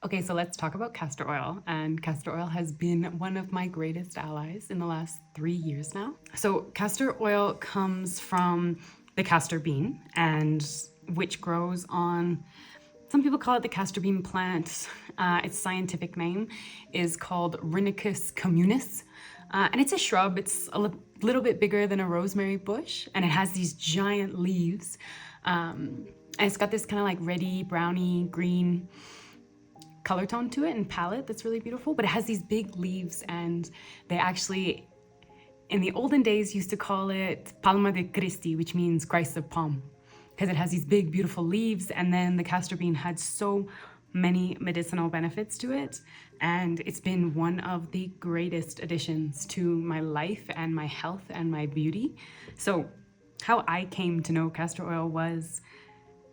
Okay, so let's talk about castor oil. And castor oil has been one of my greatest allies in the last 3 years now. So castor oil comes from the castor bean, and which grows on, some people call it the castor bean plant. Its scientific name is called Rhinicus communis. And it's a shrub. It's a little bit bigger than a rosemary bush, and it has these giant leaves. And it's got this kind of like reddy, browny, green color tone to it and palette that's really beautiful, but it has these big leaves, and they actually, in the olden days, used to call it Palma de Cristi, which means Christ of Palm, because it has these big, beautiful leaves. And then the castor bean had so many medicinal benefits to it, and it's been one of the greatest additions to my life and my health and my beauty. So how I came to know castor oil was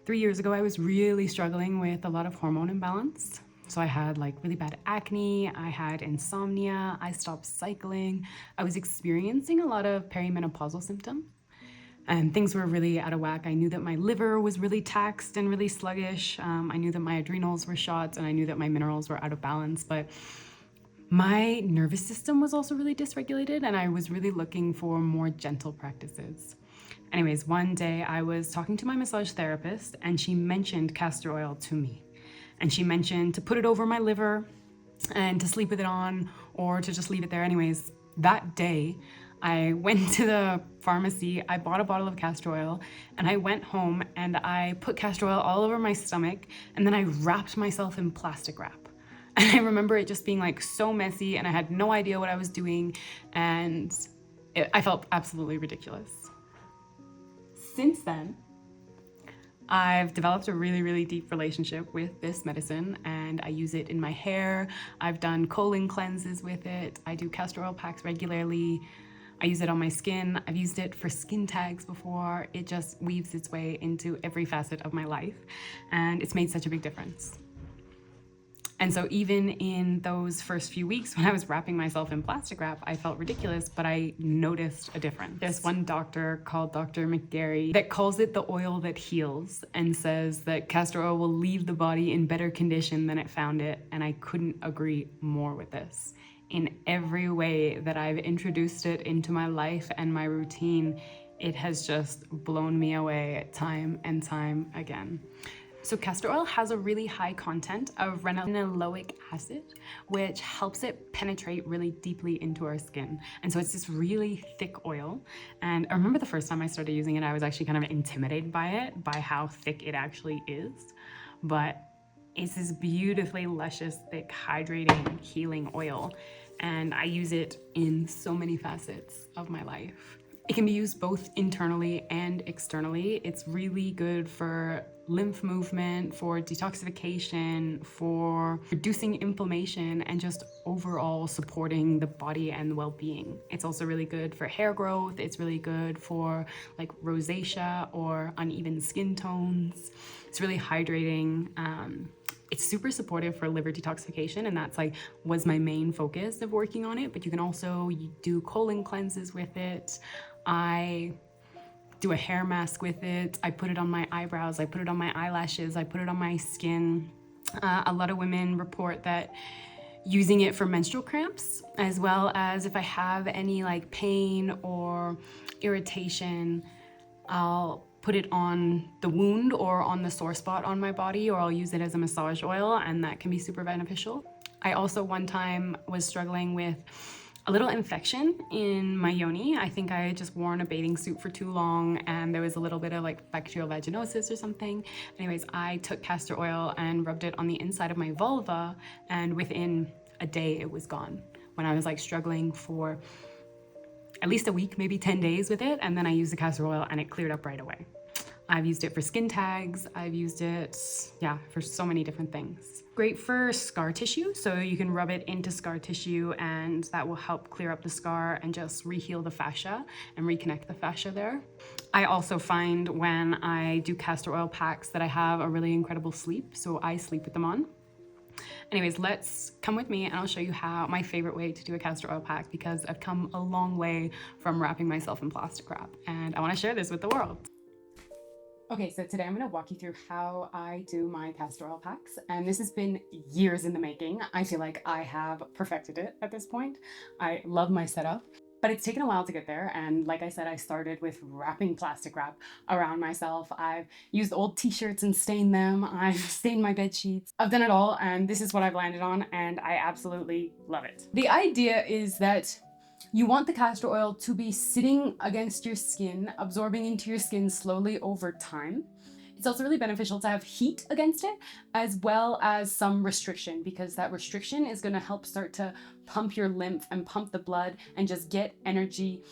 3 years ago. I was really struggling with a lot of hormone imbalance. So I had like really bad acne, I had insomnia, I stopped cycling. I was experiencing a lot of perimenopausal symptoms, and things were really out of whack. I knew that my liver was really taxed and really sluggish. I knew that my adrenals were shot, and I knew that my minerals were out of balance, but my nervous system was also really dysregulated, and I was really looking for more gentle practices. Anyways, one day I was talking to my massage therapist, and she mentioned castor oil to me. And she mentioned to put it over my liver and to sleep with it on, or to just leave it there. Anyways, that day I went to the pharmacy, I bought a bottle of castor oil, and I went home and I put castor oil all over my stomach, and then I wrapped myself in plastic wrap. And I remember it just being like so messy, and I had no idea what I was doing, and I felt absolutely ridiculous. Since then, I've developed a really, really deep relationship with this medicine, and I use it in my hair. I've done colon cleanses with it. I do castor oil packs regularly. I use it on my skin. I've used it for skin tags before. It just weaves its way into every facet of my life, and it's made such a big difference. And so even in those first few weeks when I was wrapping myself in plastic wrap, I felt ridiculous, but I noticed a difference. There's one doctor called Dr. McGarry that calls it the oil that heals, and says that castor oil will leave the body in better condition than it found it. And I couldn't agree more with this. In every way that I've introduced it into my life and my routine, it has just blown me away time and time again. So castor oil has a really high content of renanoic acid, which helps it penetrate really deeply into our skin. And so it's this really thick oil. And I remember the first time I started using it, I was actually kind of intimidated by it, by how thick it actually is. But it's this beautifully luscious, thick, hydrating, healing oil. And I use it in so many facets of my life. It can be used both internally and externally. It's really good for lymph movement, for detoxification, for reducing inflammation, and just overall supporting the body and well-being. It's also really good for hair growth. It's really good for like rosacea or uneven skin tones. It's really hydrating. It's super supportive for liver detoxification, and that's like was my main focus of working on it. But you can also do colon cleanses with it. I do a hair mask with it. I put it on my eyebrows. I put it on my eyelashes. I put it on my skin. A lot of women report that using it for menstrual cramps, as well as if I have any like pain or irritation, I'll put it on the wound or on the sore spot on my body, or I'll use it as a massage oil, and that can be super beneficial. I also one time was struggling with a little infection in my yoni. I think I had just worn a bathing suit for too long, and there was a little bit of like bacterial vaginosis or something. Anyways, I took castor oil and rubbed it on the inside of my vulva, and within a day it was gone. When I was like struggling for at least a week, maybe 10 days with it, and then I used the castor oil and it cleared up right away. I've used it for skin tags. I've used it, for so many different things. Great for scar tissue. So you can rub it into scar tissue, and that will help clear up the scar and just reheal the fascia and reconnect the fascia there. I also find when I do castor oil packs that I have a really incredible sleep. So I sleep with them on. Anyways, let's come with me and I'll show you how my favorite way to do a castor oil pack, because I've come a long way from wrapping myself in plastic wrap, and I want to share this with the world. Okay, so today I'm going to walk you through how I do my castor oil packs. And this has been years in the making. I feel like I have perfected it at this point. I love my setup, but it's taken a while to get there. And like I said, I started with wrapping plastic wrap around myself. I've used old t-shirts and stained them. I've stained my bed sheets. I've done it all, and this is what I've landed on, and I absolutely love it. The idea is that you want the castor oil to be sitting against your skin, absorbing into your skin slowly over time. It's also really beneficial to have heat against it, as well as some restriction, because that restriction is going to help start to pump your lymph and pump the blood and just get energy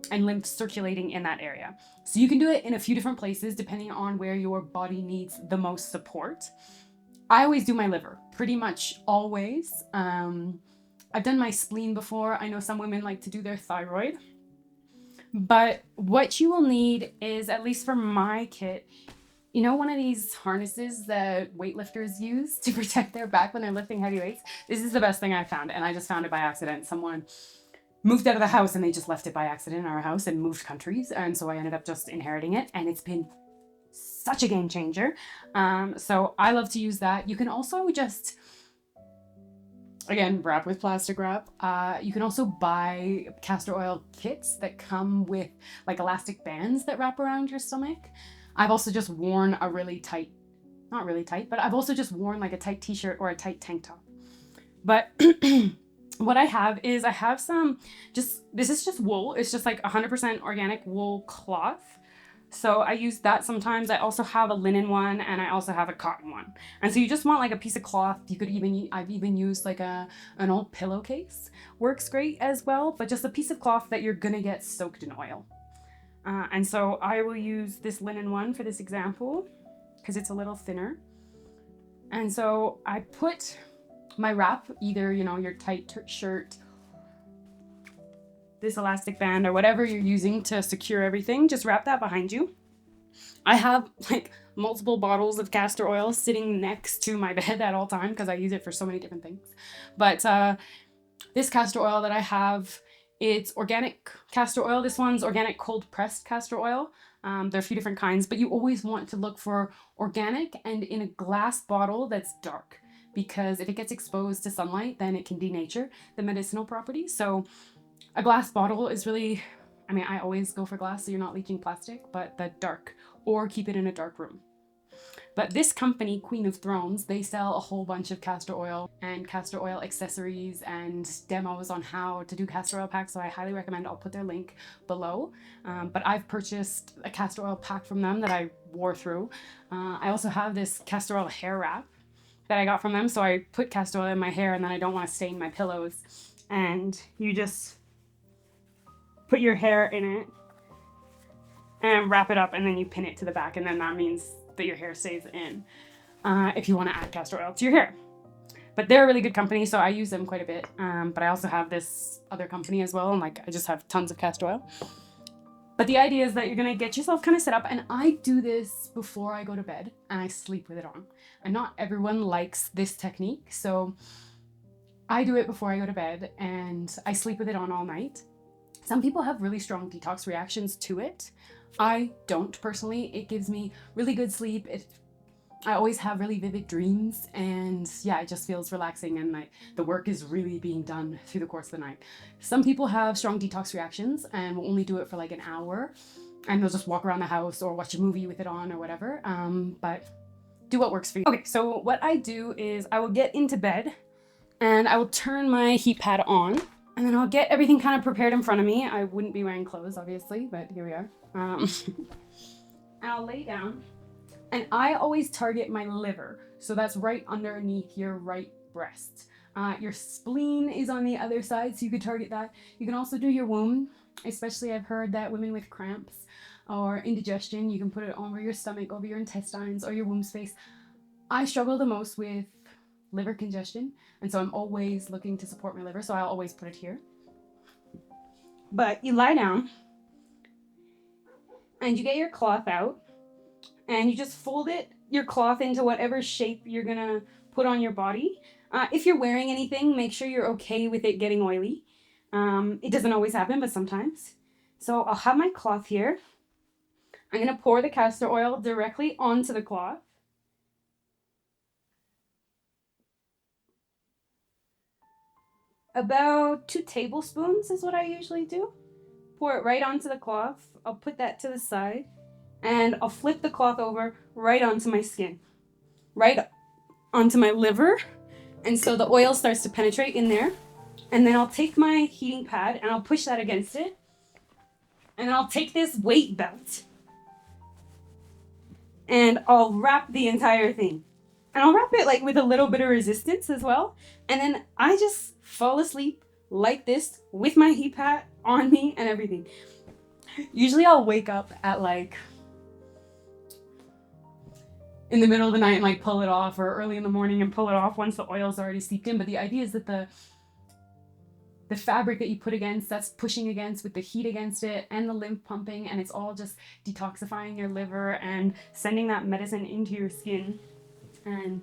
and lymph circulating in that area. So you can do it in a few different places depending on where your body needs the most support. I always do my liver, pretty much always. I've done my spleen before. I know some women like to do their thyroid. But what you will need is, at least for my kit, you know, one of these harnesses that weightlifters use to protect their back when they're lifting heavy weights? This is the best thing I found, and I just found it by accident. Someone moved out of the house and they just left it by accident in our house and moved countries, and so I ended up just inheriting it, and it's been such a game changer. So I love to use that. You can also just, again, wrap with plastic wrap. You can also buy castor oil kits that come with like elastic bands that wrap around your stomach. I've also just worn a really tight, not really tight, but I've also just worn like a tight t-shirt or a tight tank top. But what I have is I have some, this is just wool. It's just like 100% organic wool cloth. So I use that sometimes. I also have a linen one, and I also have a cotton one. And so you just want like a piece of cloth. You could even, I've even used like an old pillowcase. Works great as well, but just a piece of cloth that you're gonna get soaked in oil. And so I will use this linen one for this example because it's a little thinner. And so I put my wrap, either, you know, your tight shirt, this elastic band, or whatever you're using to secure everything, just wrap that behind you. I have like multiple bottles of castor oil sitting next to my bed at all time because I use it for so many different things. But this castor oil that I have, it's organic castor oil. This one's organic cold pressed castor oil. There are a few different kinds, but you always want to look for organic and in a glass bottle that's dark, because if it gets exposed to sunlight, then it can denature the medicinal properties. So a glass bottle is really, I mean, I always go for glass so you're not leaching plastic, but the dark, or keep it in a dark room. But this company, Queen of Thrones, they sell a whole bunch of castor oil and castor oil accessories and demos on how to do castor oil packs. So I highly recommend, I'll put their link below. But I've purchased a castor oil pack from them that I wore through. I also have this castor oil hair wrap that I got from them. So I put castor oil in my hair, and then I don't want to stain my pillows. And you just put your hair in it and wrap it up, and then you pin it to the back, and then that means that your hair stays in if you want to add castor oil to your hair. But they're a really good company, so I use them quite a bit. But I also have this other company as well, and like I just have tons of castor oil. But the idea is that you're gonna get yourself kind of set up, and I do this before I go to bed, and I sleep with it on. And not everyone likes this technique, so I do it before I go to bed, and I sleep with it on all night. Some people have really strong detox reactions to it. I don't personally. It gives me really good sleep. I always have really vivid dreams, and yeah, it just feels relaxing, and the work is really being done through the course of the night. Some people have strong detox reactions and will only do it for like an hour, and they'll just walk around the house or watch a movie with it on or whatever. But do what works for you. Okay, so what I do is I will get into bed and I will turn my heat pad on. And then I'll get everything kind of prepared in front of me. I wouldn't be wearing clothes, obviously, but here we are. And I'll lay down. And I always target my liver. So that's right underneath your right breast. Your spleen is on the other side, so you could target that. You can also do your womb. Especially, I've heard that women with cramps or indigestion, you can put it over your stomach, over your intestines, or your womb space. I struggle the most with liver congestion, and so I'm always looking to support my liver, so I'll always put it here. But you lie down and you get your cloth out, and you just fold your cloth into whatever shape you're gonna put on your body. If you're wearing anything, make sure you're okay with it getting oily. It doesn't always happen, but sometimes. So I'll have my cloth here. I'm going to pour the castor oil directly onto the cloth. About 2 tablespoons is what I usually do. Pour it right onto the cloth. I'll put that to the side and I'll flip the cloth over right onto my skin, right onto my liver. And so the oil starts to penetrate in there. And then I'll take my heating pad and I'll push that against it. And I'll take this weight belt and I'll wrap the entire thing. And I'll wrap it like with a little bit of resistance as well. And then I just fall asleep like this with my heat pad on me and everything. Usually I'll wake up at like in the middle of the night and like pull it off, or early in the morning and pull it off once the oil's already seeped in. But the idea is that the fabric that you put against, that's pushing against with the heat against it and the lymph pumping, and it's all just detoxifying your liver and sending that medicine into your skin. And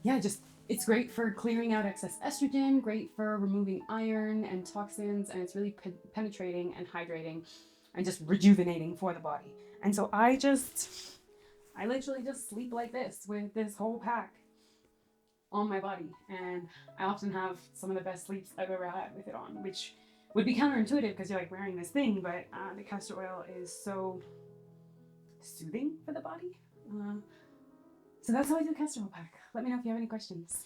yeah, just it's great for clearing out excess estrogen, great for removing iron and toxins, and it's really penetrating and hydrating and just rejuvenating for the body. And so I literally just sleep like this with this whole pack on my body, and I often have some of the best sleeps I've ever had with it on, which would be counterintuitive because you're like wearing this thing, but the castor oil is so soothing for the body. So that's how I do castor oil pack. Let me know if you have any questions.